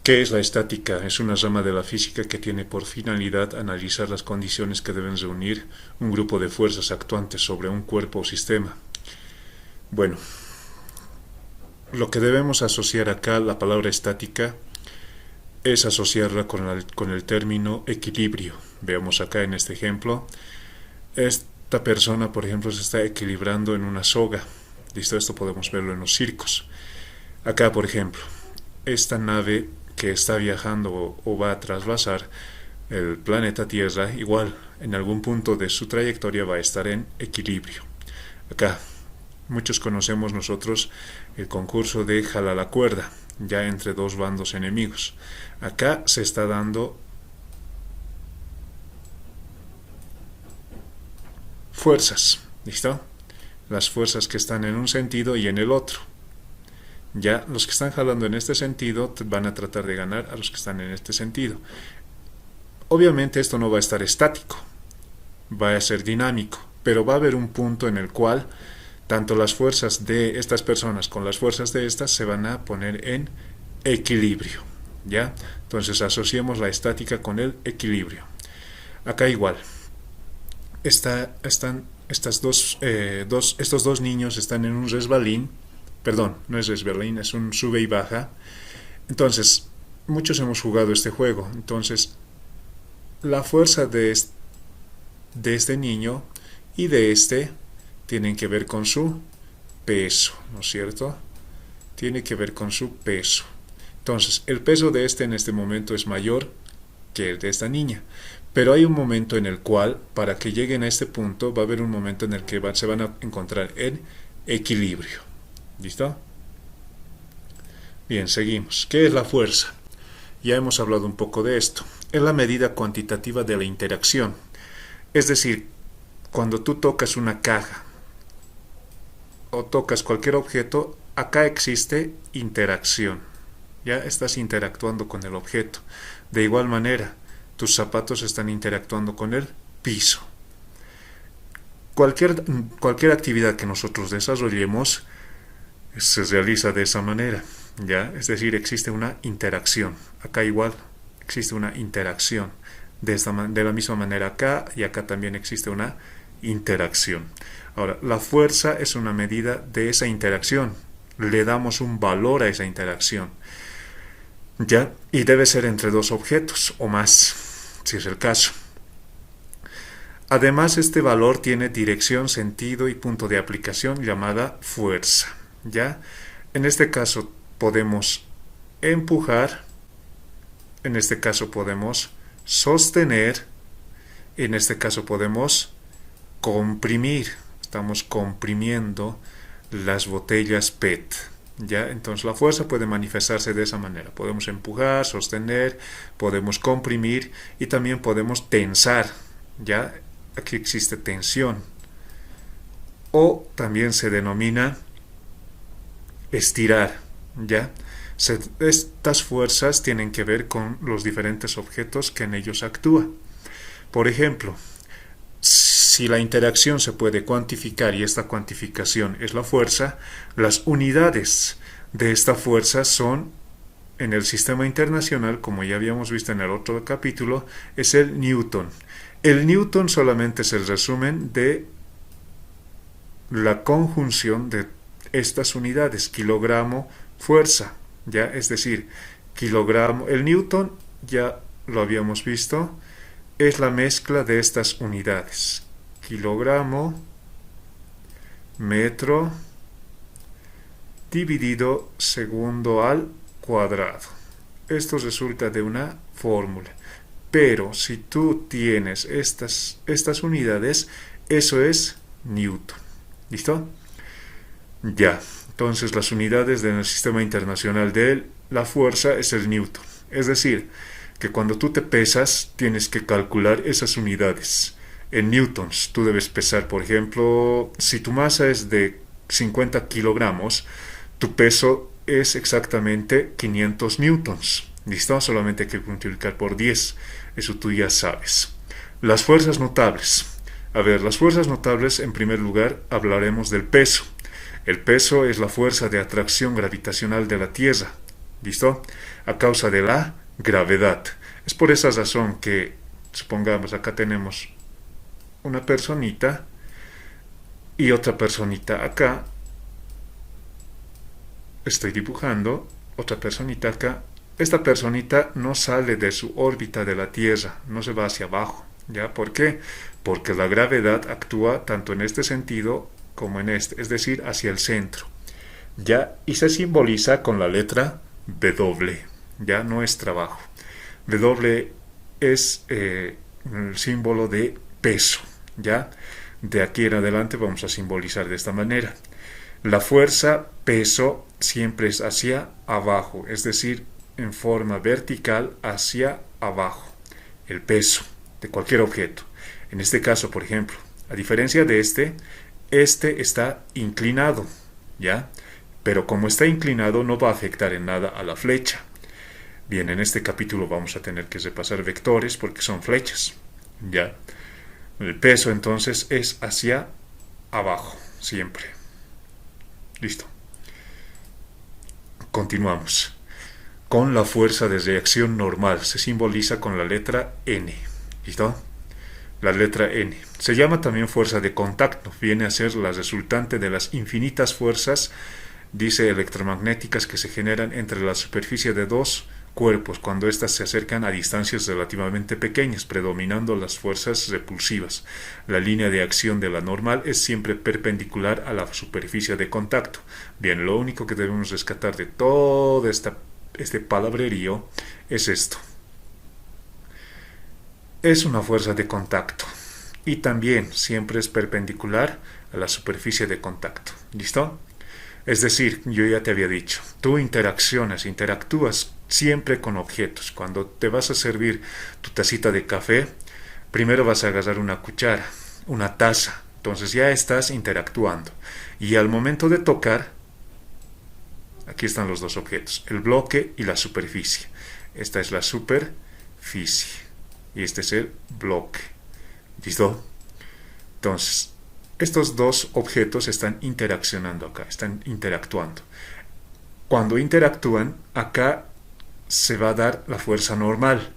¿Qué es la estática? Es una rama de la física que tiene por finalidad analizar las condiciones que deben reunir un grupo de fuerzas actuantes sobre un cuerpo o sistema. Bueno, lo que debemos asociar acá, la palabra estática, es asociarla con el término equilibrio. Veamos acá en este ejemplo. Esta persona, por ejemplo, se está equilibrando en una soga. ¿Listo? Esto podemos verlo en los circos. Acá, por ejemplo, esta nave que está viajando o va a trasvasar el planeta Tierra, igual en algún punto de su trayectoria va a estar en equilibrio. Acá, muchos conocemos nosotros el concurso de jala la cuerda, ya entre dos bandos enemigos. Acá se está dando fuerzas, ¿listo? Las fuerzas que están en un sentido y en el otro. Ya los que están jalando en este sentido van a tratar de ganar a los que están en este sentido. Obviamente esto no va a estar estático, va a ser dinámico, pero va a haber un punto en el cual tanto las fuerzas de estas personas con las fuerzas de estas se van a poner en equilibrio. ¿Ya? Entonces asociemos la estática con el equilibrio. Acá igual. Estos dos niños están en un resbalín. Perdón, no es resbalín, es un sube y baja. Entonces, muchos hemos jugado este juego. Entonces, la fuerza de este niño y de este tienen que ver con su peso, ¿no es cierto? Tiene que ver con su peso. Entonces, el peso de este en este momento es mayor que el de esta niña. Pero hay un momento en el cual, para que lleguen a este punto, va a haber un momento en el que se van a encontrar en equilibrio. ¿Listo? Bien, seguimos. ¿Qué es la fuerza? Ya hemos hablado un poco de esto. Es la medida cuantitativa de la interacción. Es decir, cuando tú tocas una caja o tocas cualquier objeto, acá existe interacción. Ya estás interactuando con el objeto. De igual manera, tus zapatos están interactuando con el piso. Cualquier actividad que nosotros desarrollemos se realiza de esa manera, ¿ya? Es decir, existe una interacción. Acá igual existe una interacción. De la misma manera acá y acá también existe una interacción. Ahora, la fuerza es una medida de esa interacción. Le damos un valor a esa interacción, ¿ya? Y debe ser entre dos objetos o más, si es el caso. Además, este valor tiene dirección, sentido y punto de aplicación llamada fuerza. ¿Ya? En este caso podemos empujar, en este caso podemos sostener, en este caso podemos comprimir. Estamos comprimiendo las botellas PET. ¿Ya? Entonces la fuerza puede manifestarse de esa manera. Podemos empujar, sostener, podemos comprimir y también podemos tensar. ¿Ya? Aquí existe tensión. O también se denomina estirar, ¿ya? Estas fuerzas tienen que ver con los diferentes objetos que en ellos actúan. Por ejemplo, si la interacción se puede cuantificar y esta cuantificación es la fuerza, las unidades de esta fuerza son, en el sistema internacional, como ya habíamos visto en el otro capítulo, es el Newton. El Newton solamente es el resumen de la conjunción de estas unidades, kilogramo, fuerza, ¿ya? Es decir, kilogramo, el Newton, ya lo habíamos visto, es la mezcla de estas unidades, kilogramo, metro, dividido segundo al cuadrado. Esto resulta de una fórmula, pero si tú tienes estas unidades, eso es Newton, ¿listo? Ya, entonces las unidades del sistema internacional de la fuerza es el Newton. Es decir, que cuando tú te pesas, tienes que calcular esas unidades. En newtons, tú debes pesar, por ejemplo, si tu masa es de 50 kilogramos, tu peso es exactamente 500 newtons. ¿Listo? Solamente hay que multiplicar por 10. Eso tú ya sabes. Las fuerzas notables. A ver, las fuerzas notables, en primer lugar, hablaremos del peso. El peso es la fuerza de atracción gravitacional de la Tierra. ¿Listo? A causa de la gravedad. Es por esa razón que, supongamos, acá tenemos una personita y otra personita acá. Estoy dibujando otra personita acá. Esta personita no sale de su órbita de la Tierra, no se va hacia abajo. ¿Ya? ¿Por qué? Porque la gravedad actúa tanto en este sentido como en este, es decir, hacia el centro. ¿Ya? Y se simboliza con la letra W. Ya no es trabajo. W es el símbolo de peso. ¿Ya? De aquí en adelante vamos a simbolizar de esta manera. La fuerza, peso, siempre es hacia abajo, es decir, en forma vertical hacia abajo. El peso de cualquier objeto. En este caso, por ejemplo, a diferencia de este está inclinado, ¿ya? Pero como está inclinado no va a afectar en nada a la flecha. Bien, en este capítulo vamos a tener que repasar vectores porque son flechas, ¿ya? El peso entonces es hacia abajo, siempre. Listo. Continuamos. Con la fuerza de reacción normal se simboliza con la letra N. ¿Listo? La letra N. Se llama también fuerza de contacto. Viene a ser la resultante de las infinitas fuerzas, dice, electromagnéticas que se generan entre la superficie de dos cuerpos cuando éstas se acercan a distancias relativamente pequeñas, predominando las fuerzas repulsivas. La línea de acción de la normal es siempre perpendicular a la superficie de contacto. Bien, lo único que debemos rescatar de todo este palabrerío es esto. Es una fuerza de contacto y también siempre es perpendicular a la superficie de contacto. ¿Listo? Es decir, yo ya te había dicho, tú interactúas siempre con objetos. Cuando te vas a servir tu tacita de café, primero vas a agarrar una cuchara, una taza, entonces ya estás interactuando. Y al momento de tocar, aquí están los dos objetos, el bloque y la superficie. Esta es la superficie y este es el bloque. ¿Listo? Entonces, estos dos objetos están interaccionando acá, están interactuando. Cuando interactúan, acá se va a dar la fuerza normal.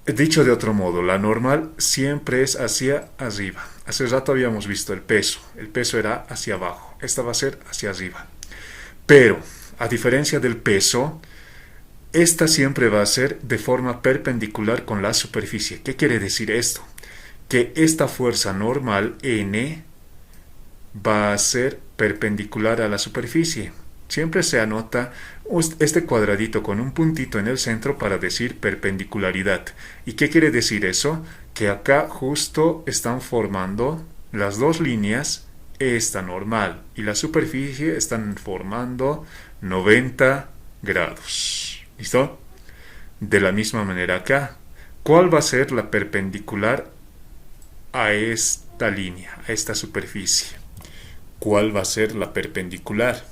Dicho de otro modo, la normal siempre es hacia arriba. Hace rato habíamos visto el peso era hacia abajo, esta va a ser hacia arriba. Pero, a diferencia del peso, esta siempre va a ser de forma perpendicular con la superficie. ¿Qué quiere decir esto? Que esta fuerza normal, N, va a ser perpendicular a la superficie. Siempre se anota este cuadradito con un puntito en el centro para decir perpendicularidad. ¿Y qué quiere decir eso? Que acá justo están formando las dos líneas, esta normal y la superficie están formando 90 grados. ¿Listo? De la misma manera acá. ¿Cuál va a ser la perpendicular a esta línea, a esta superficie? ¿Cuál va a ser la perpendicular?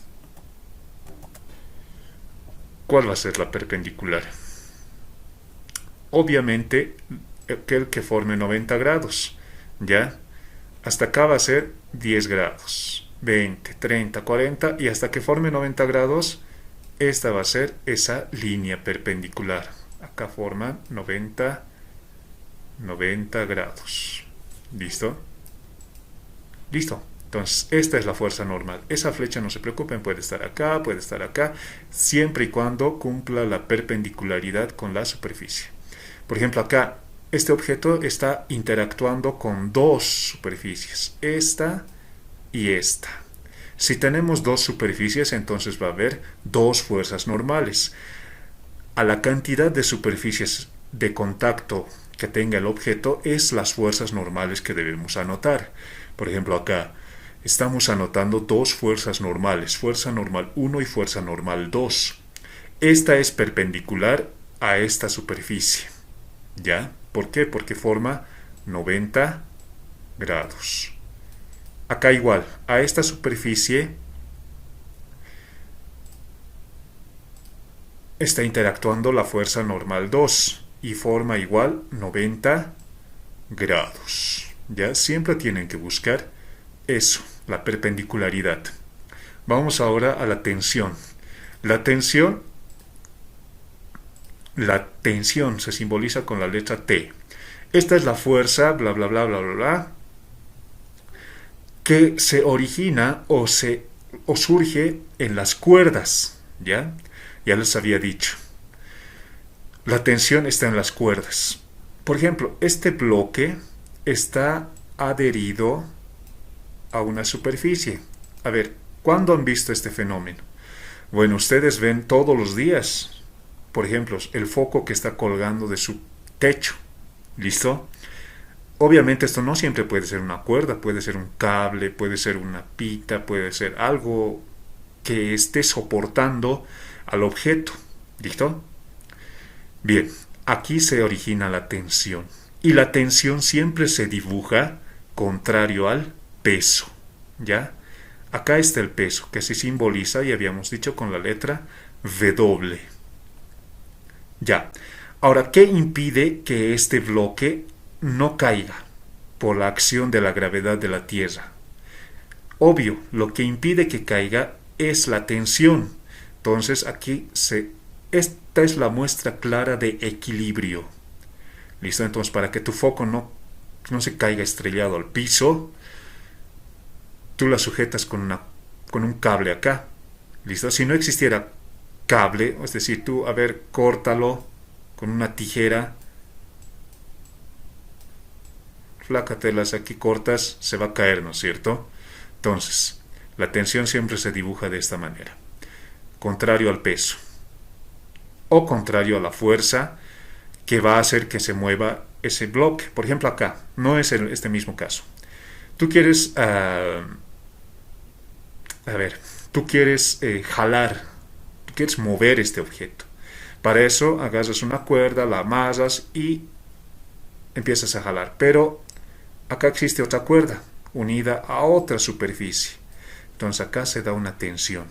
¿Cuál va a ser la perpendicular? Obviamente, aquel que forme 90 grados, ¿ya? Hasta acá va a ser 10 grados, 20, 30, 40, y hasta que forme 90 grados, esta va a ser esa línea perpendicular. Acá forman 90 grados. ¿Listo? ¿Listo? Entonces, esta es la fuerza normal. Esa flecha, no se preocupen, puede estar acá, siempre y cuando cumpla la perpendicularidad con la superficie. Por ejemplo, acá, este objeto está interactuando con dos superficies, esta y esta. Si tenemos dos superficies, entonces va a haber dos fuerzas normales. A la cantidad de superficies de contacto que tenga el objeto es las fuerzas normales que debemos anotar. Por ejemplo, acá estamos anotando dos fuerzas normales, fuerza normal 1 y fuerza normal 2. Esta es perpendicular a esta superficie. ¿Ya? ¿Por qué? Porque forma 90 grados. Acá igual, a esta superficie está interactuando la fuerza normal 2 y forma igual 90 grados. ¿Ya? Siempre tienen que buscar eso, la perpendicularidad. Vamos ahora a la tensión. La tensión La tensión se simboliza con la letra T. Esta es la fuerza, bla, bla, bla, bla, bla, bla, que se origina o surge en las cuerdas, ¿ya? Ya les había dicho. La tensión está en las cuerdas. Por ejemplo, este bloque está adherido a una superficie. A ver, ¿cuándo han visto este fenómeno? Bueno, ustedes ven todos los días, por ejemplo, el foco que está colgando de su techo. ¿Listo? Obviamente esto no siempre puede ser una cuerda, puede ser un cable, puede ser una pita, puede ser algo que esté soportando al objeto. ¿Listo? Bien, aquí se origina la tensión. Y la tensión siempre se dibuja contrario al peso. ¿Ya? Acá está el peso, que se simboliza, y habíamos dicho, con la letra W. Ya. Ahora, ¿qué impide que este bloque no caiga por la acción de la gravedad de la Tierra? Obvio, lo que impide que caiga es la tensión. Entonces, esta es la muestra clara de equilibrio. ¿Listo? Entonces, para que tu foco no se caiga estrellado al piso, tú la sujetas con un cable acá. ¿Listo? Si no existiera cable, es decir, tú, a ver, córtalo con una tijera, flácatelas aquí cortas, se va a caer, ¿no es cierto? Entonces, la tensión siempre se dibuja de esta manera, contrario al peso, o contrario a la fuerza que va a hacer que se mueva ese bloque. Por ejemplo, acá, no es este mismo caso. Tú quieres, tú quieres jalar, tú quieres mover este objeto. Para eso agarras una cuerda, la amarras y empiezas a jalar. Pero acá existe otra cuerda unida a otra superficie. Entonces acá se da una tensión.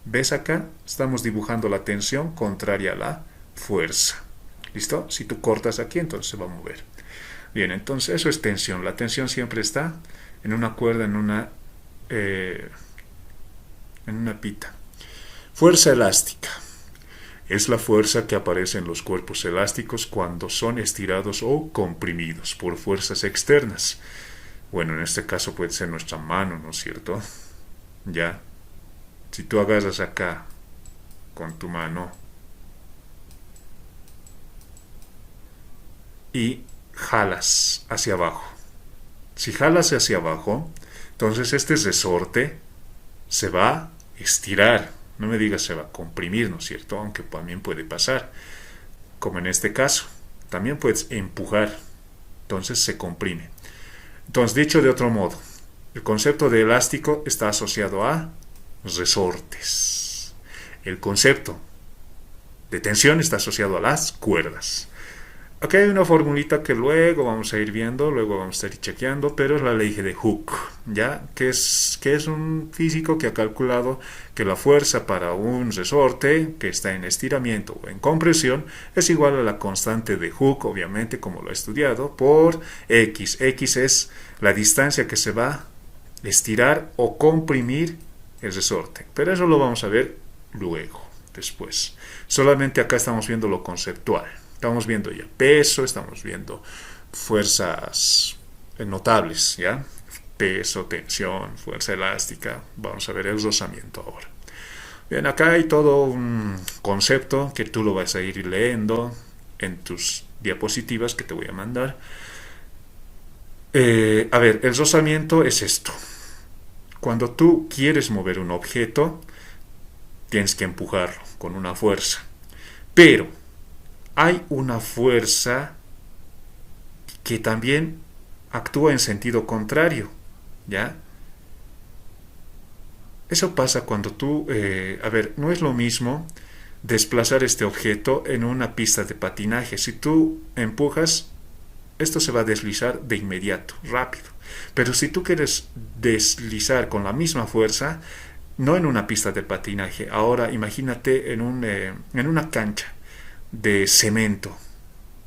¿Ves acá? Estamos dibujando la tensión contraria a la fuerza. ¿Listo? Si tú cortas aquí, entonces se va a mover. Bien, entonces eso es tensión. La tensión siempre está en una cuerda, en una pita. Fuerza elástica. Es la fuerza que aparece en los cuerpos elásticos cuando son estirados o comprimidos por fuerzas externas. Bueno, en este caso puede ser nuestra mano, ¿no es cierto? Ya. Si tú agarras acá con tu mano y jalas hacia abajo. Si jalas hacia abajo, entonces este resorte se va a estirar. No me digas se va a comprimir, ¿no es cierto? Aunque también puede pasar. Como en este caso. También puedes empujar. Entonces se comprime. Entonces, dicho de otro modo, el concepto de elástico está asociado a resortes. El concepto de tensión está asociado a las cuerdas. Aquí hay una formulita que luego vamos a ir viendo, luego vamos a ir chequeando, pero es la ley de Hooke, ¿ya? Que es un físico que ha calculado que la fuerza para un resorte que está en estiramiento o en compresión es igual a la constante de Hooke, obviamente, como lo he estudiado, por X. X es la distancia que se va a estirar o comprimir el resorte. Pero eso lo vamos a ver luego, después. Solamente acá estamos viendo lo conceptual. Estamos viendo ya peso, estamos viendo fuerzas notables, ¿ya? Peso, tensión, fuerza elástica. Vamos a ver el rozamiento ahora. Bien, acá hay todo un concepto que tú lo vas a ir leyendo en tus diapositivas que te voy a mandar. A ver, el rozamiento es esto. Cuando tú quieres mover un objeto, tienes que empujarlo con una fuerza. Pero hay una fuerza que también actúa en sentido contrario, ¿ya? Eso pasa cuando tú, no es lo mismo desplazar este objeto en una pista de patinaje. Si tú empujas, esto se va a deslizar de inmediato, rápido. Pero si tú quieres deslizar con la misma fuerza, no en una pista de patinaje, ahora imagínate en una cancha de cemento,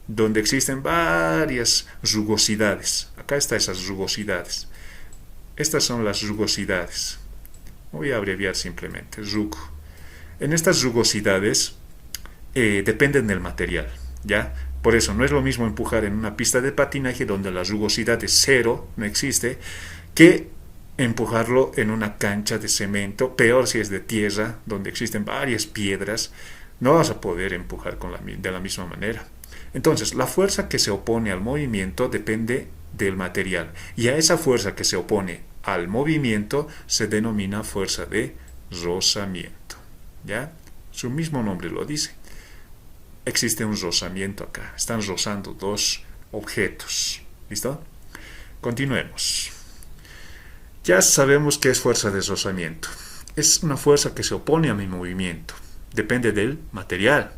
donde existen varias rugosidades. Acá están esas rugosidades. Estas son las rugosidades. Voy a abreviar simplemente, rugo. En estas rugosidades, dependen del material, ¿ya? Por eso no es lo mismo empujar en una pista de patinaje donde la rugosidad es cero, no existe, que empujarlo en una cancha de cemento, peor si es de tierra, donde existen varias piedras, no vas a poder empujar de la misma manera. Entonces, la fuerza que se opone al movimiento depende del material, y a esa fuerza que se opone al movimiento se denomina fuerza de rozamiento, ¿ya? Su mismo nombre lo dice. Existe un rozamiento acá, están rozando dos objetos, ¿listo? Continuemos. Ya sabemos qué es fuerza de rozamiento. Es una fuerza que se opone a mi movimiento, depende del material.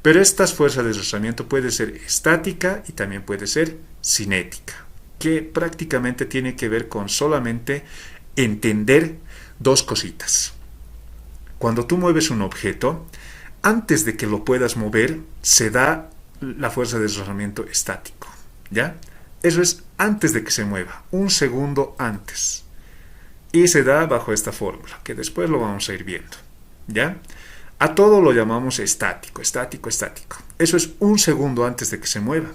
Pero esta fuerza de rozamiento puede ser estática y también puede ser cinética, que prácticamente tiene que ver con solamente entender dos cositas. Cuando tú mueves un objeto, antes de que lo puedas mover, se da la fuerza de rozamiento estático, ¿ya? Eso es antes de que se mueva, un segundo antes. Y se da bajo esta fórmula, que después lo vamos a ir viendo, ¿ya? A todo lo llamamos estático, estático, estático. Eso es un segundo antes de que se mueva.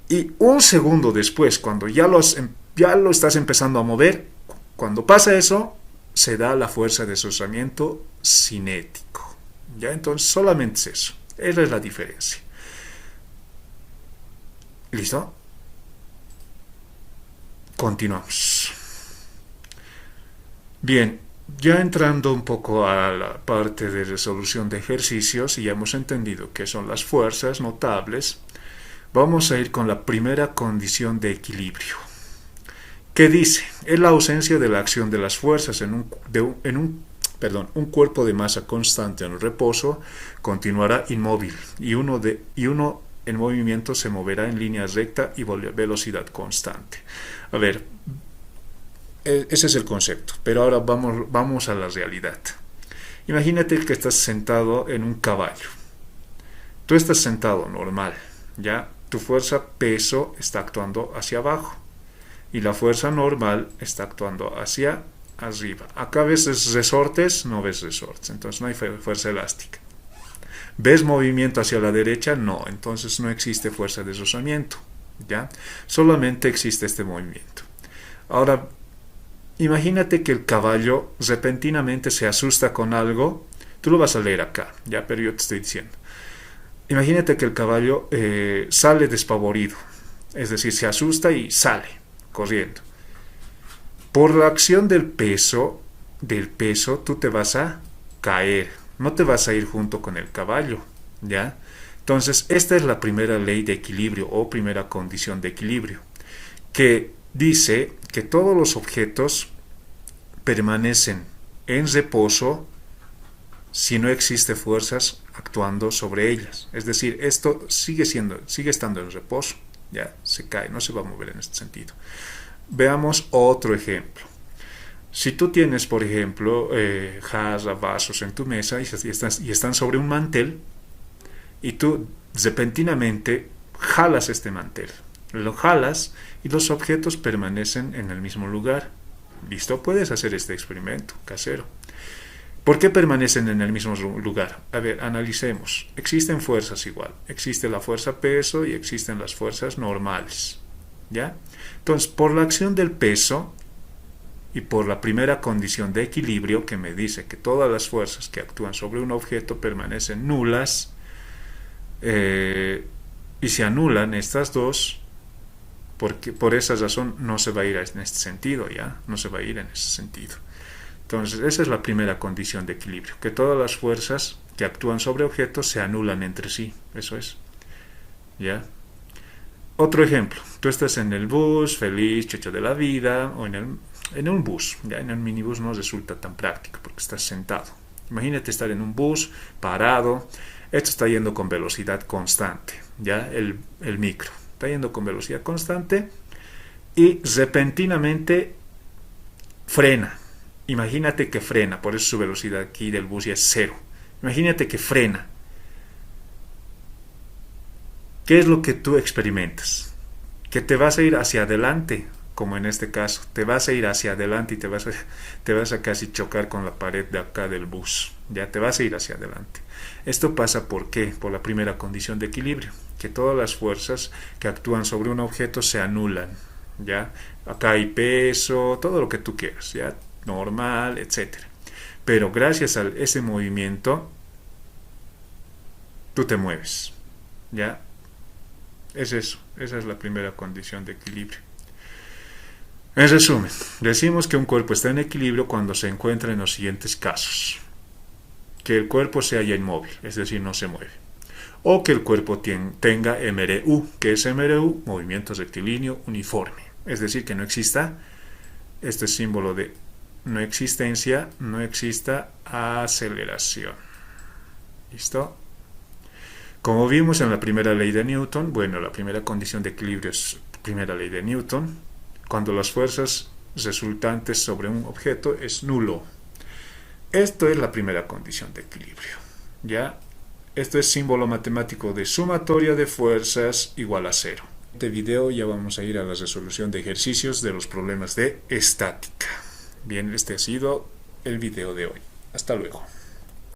Y un segundo después, cuando ya lo estás empezando a mover, cuando pasa eso, se da la fuerza de rozamiento cinético, ¿ya? Entonces solamente es eso. Esa es la diferencia. ¿Listo? Continuamos. Bien, ya entrando un poco a la parte de resolución de ejercicios y ya hemos entendido qué son las fuerzas notables, vamos a ir con la primera condición de equilibrio, que dice, es la ausencia de la acción de las fuerzas en un cuerpo de masa constante en reposo continuará inmóvil y uno en movimiento se moverá en línea recta y velocidad constante. A ver, ese es el concepto, pero ahora vamos a la realidad. Imagínate que estás sentado en un caballo. Tú estás sentado normal, ¿ya? Tu fuerza peso está actuando hacia abajo y la fuerza normal está actuando hacia arriba. Acá ves resortes, no ves resortes, entonces no hay fuerza elástica. ¿Ves movimiento hacia la derecha? No, entonces no existe fuerza de rozamiento, ¿ya? Solamente existe este movimiento. Ahora, imagínate que el caballo repentinamente se asusta con algo. Tú lo vas a leer acá, ¿ya? Pero yo te estoy diciendo. Imagínate que el caballo sale despavorido, es decir, se asusta y sale corriendo. Por la acción del peso, tú te vas a caer, no te vas a ir junto con el caballo, ¿ya? Entonces, esta es la primera ley de equilibrio o primera condición de equilibrio, que dice que todos los objetos permanecen en reposo si no existe fuerzas actuando sobre ellas. Es decir, esto sigue estando en reposo, ya se cae, no se va a mover en este sentido. Veamos otro ejemplo. Si tú tienes, por ejemplo, jarra, vasos en tu mesa y están sobre un mantel y tú repentinamente jalas este mantel, lo jalas y los objetos permanecen en el mismo lugar. ¿Listo? Puedes hacer este experimento casero. ¿Por qué permanecen en el mismo lugar? A ver, analicemos. Existen fuerzas igual. Existe la fuerza peso y existen las fuerzas normales, ¿ya? Entonces, por la acción del peso y por la primera condición de equilibrio que me dice que todas las fuerzas que actúan sobre un objeto permanecen nulas, y se anulan estas dos, porque por esa razón no se va a ir en este sentido, ¿ya? No se va a ir en ese sentido. Entonces, esa es la primera condición de equilibrio, que todas las fuerzas que actúan sobre objetos se anulan entre sí, eso es, ¿ya? Otro ejemplo, tú estás en el bus, feliz, checho de la vida, o en un bus, ya en el minibús no resulta tan práctico porque estás sentado. Imagínate estar en un bus, parado, esto está yendo con velocidad constante, ya el micro, está yendo con velocidad constante y repentinamente frena. Imagínate que frena, por eso su velocidad aquí del bus ya es cero. Imagínate que frena. ¿Qué es lo que tú experimentas? Que te vas a ir hacia adelante como en este caso, te vas a ir hacia adelante y te vas a casi chocar con la pared de acá del bus, ya te vas a ir hacia adelante. Esto pasa ¿por qué? Por la primera condición de equilibrio, que todas las fuerzas que actúan sobre un objeto se anulan, ya, acá hay peso, todo lo que tú quieras, ya, normal, etcétera. Pero gracias a ese movimiento, tú te mueves, ya, es eso, esa es la primera condición de equilibrio. En resumen, decimos que un cuerpo está en equilibrio cuando se encuentra en los siguientes casos: que el cuerpo se halla inmóvil, es decir, no se mueve, o que el cuerpo tenga MRU, que es MRU, movimiento rectilíneo uniforme, es decir, que no exista este símbolo de no existencia, no exista aceleración. ¿Listo? Como vimos en la primera ley de Newton, bueno, la primera condición de equilibrio es primera ley de Newton, cuando las fuerzas resultantes sobre un objeto es nulo. Esto es la primera condición de equilibrio, ¿ya? Esto es símbolo matemático de sumatoria de fuerzas igual a cero. En este video ya vamos a ir a la resolución de ejercicios de los problemas de estática. Bien, este ha sido el video de hoy. Hasta luego.